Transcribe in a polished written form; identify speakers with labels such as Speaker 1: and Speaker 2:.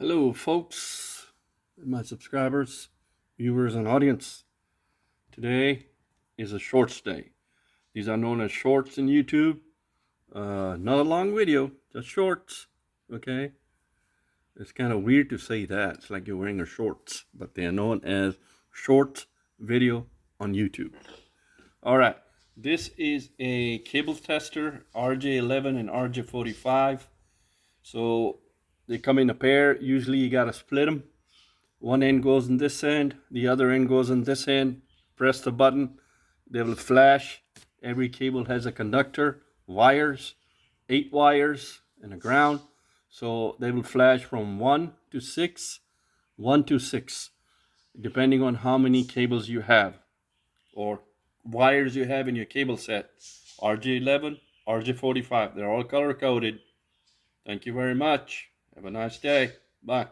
Speaker 1: Hello folks, my subscribers, viewers and audience. Today is a shorts day. These are known as shorts in YouTube. Not a long video, just shorts, okay? It's kind of weird to say that. It's like you're wearing a shorts, but they are known as short video on YouTube. All right, this is a cable tester, RJ11 and RJ45. So they come in a pair. Usually you gotta split them. One end goes in this end, the other end goes in this end. Press the button, they will flash. Every cable has a conductor, wires, 8 wires and a ground. So they will flash from 1 to 6, 1 to 6, depending on how many cables you have or wires you have in your cable set. RJ11, RJ45, they're all color coded. Thank you very much. Have a nice day. Bye.